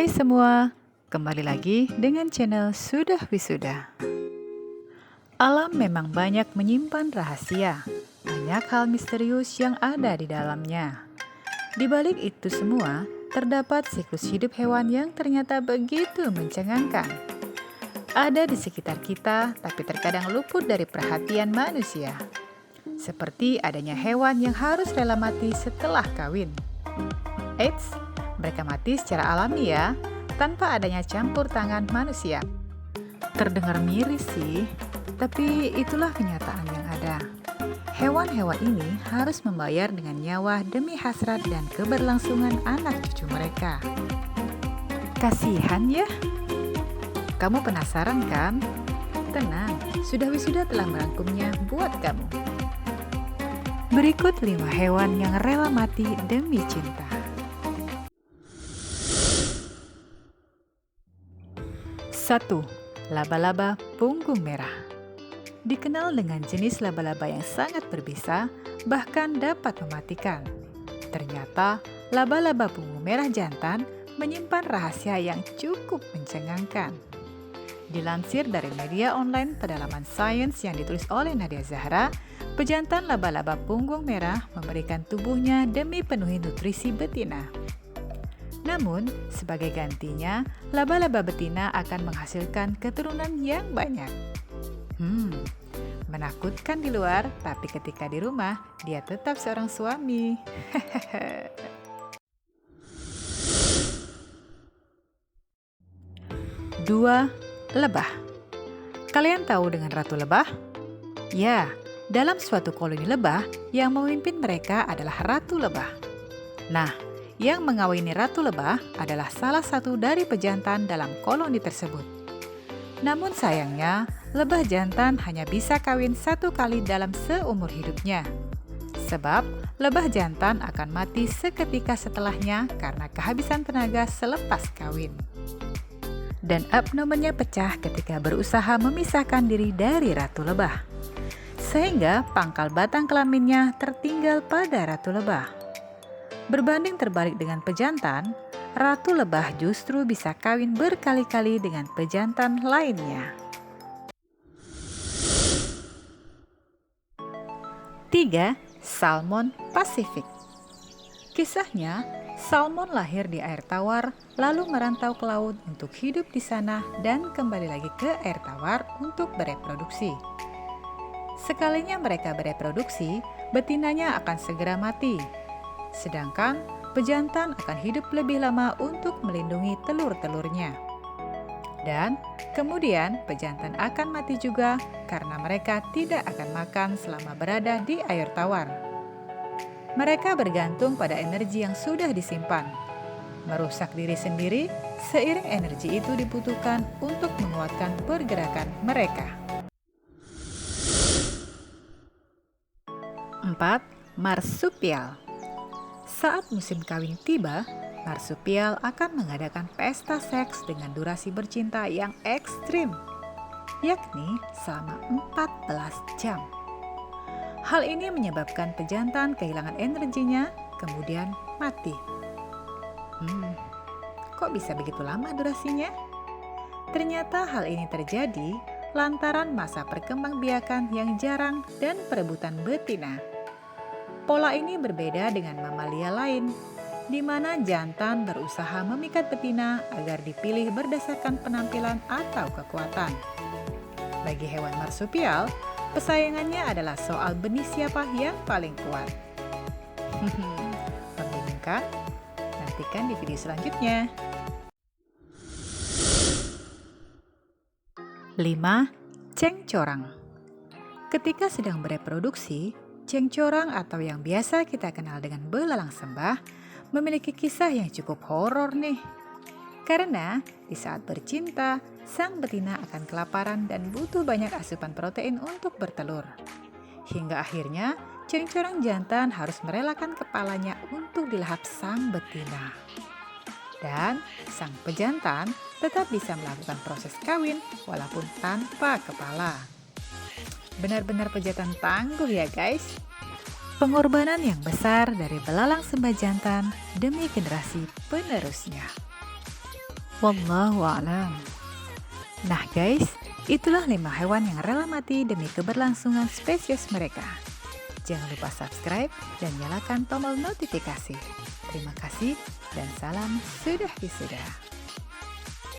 Hai semua, kembali lagi dengan channel Sudah Wisuda. Alam memang banyak menyimpan rahasia, banyak hal misterius yang ada di dalamnya. Di balik itu semua, terdapat siklus hidup hewan yang ternyata begitu mencengangkan. Ada di sekitar kita, tapi terkadang luput dari perhatian manusia. Seperti adanya hewan yang harus rela mati setelah kawin. Eits, mereka mati secara alami ya, tanpa adanya campur tangan manusia. Terdengar miris sih, tapi itulah kenyataan yang ada. Hewan-hewan ini harus membayar dengan nyawa demi hasrat dan keberlangsungan anak cucu mereka. Kasihan ya? Kamu penasaran kan? Tenang, Sudah Wisuda telah merangkumnya buat kamu. Berikut 5 hewan yang rela mati demi cinta. 1. Laba-laba punggung merah. Dikenal dengan jenis laba-laba yang sangat berbisa, bahkan dapat mematikan. Ternyata, laba-laba punggung merah jantan menyimpan rahasia yang cukup mencengangkan. Dilansir dari media online pada laman Science yang ditulis oleh Nadia Zahra, pejantan laba-laba punggung merah memberikan tubuhnya demi penuhi nutrisi betina. Namun, sebagai gantinya, laba-laba betina akan menghasilkan keturunan yang banyak. Menakutkan di luar, tapi ketika di rumah, dia tetap seorang suami. 2. Lebah. Kalian tahu dengan ratu lebah? Ya, dalam suatu koloni lebah, yang memimpin mereka adalah ratu lebah. Nah, yang mengawini ratu lebah adalah salah satu dari pejantan dalam koloni tersebut. Namun sayangnya, lebah jantan hanya bisa kawin 1 kali dalam seumur hidupnya. Sebab, lebah jantan akan mati seketika setelahnya karena kehabisan tenaga selepas kawin. Dan abnomennya pecah ketika berusaha memisahkan diri dari ratu lebah. Sehingga pangkal batang kelaminnya tertinggal pada ratu lebah. Berbanding terbalik dengan pejantan, ratu lebah justru bisa kawin berkali-kali dengan pejantan lainnya. 3. Salmon Pasifik. Kisahnya, salmon lahir di air tawar, lalu merantau ke laut untuk hidup di sana dan kembali lagi ke air tawar untuk bereproduksi. Sekalinya mereka bereproduksi, betinanya akan segera mati. Sedangkan pejantan akan hidup lebih lama untuk melindungi telur-telurnya. Dan kemudian pejantan akan mati juga karena mereka tidak akan makan selama berada di air tawar. Mereka bergantung pada energi yang sudah disimpan. Merusak diri sendiri seiring energi itu dibutuhkan untuk menguatkan pergerakan mereka. 4. Marsupial. Saat musim kawin tiba, marsupial akan mengadakan pesta seks dengan durasi bercinta yang ekstrim, yakni selama 14 jam. Hal ini menyebabkan pejantan kehilangan energinya, kemudian mati. Kok bisa begitu lama durasinya? Ternyata hal ini terjadi lantaran masa perkembangbiakan yang jarang dan perebutan betina. Pola ini berbeda dengan mamalia lain, di mana jantan berusaha memikat betina agar dipilih berdasarkan penampilan atau kekuatan. Bagi hewan marsupial, persaingannya adalah soal benih siapa yang paling kuat. Membingungkan? Nantikan di video selanjutnya. 5. Cengcorang. Ketika sedang bereproduksi, cengcorang atau yang biasa kita kenal dengan belalang sembah memiliki kisah yang cukup horor nih. Karena di saat bercinta, sang betina akan kelaparan dan butuh banyak asupan protein untuk bertelur. Hingga akhirnya, cengcorang jantan harus merelakan kepalanya untuk dilahap sang betina. Dan sang pejantan tetap bisa melakukan proses kawin walaupun tanpa kepala. Benar-benar pejantan tangguh ya guys. Pengorbanan yang besar dari belalang sembah jantan demi generasi penerusnya. Wallahu a'lam. Nah guys, itulah 5 hewan yang rela mati demi keberlangsungan spesies mereka. Jangan lupa subscribe dan nyalakan tombol notifikasi. Terima kasih dan salam sudah wisuda.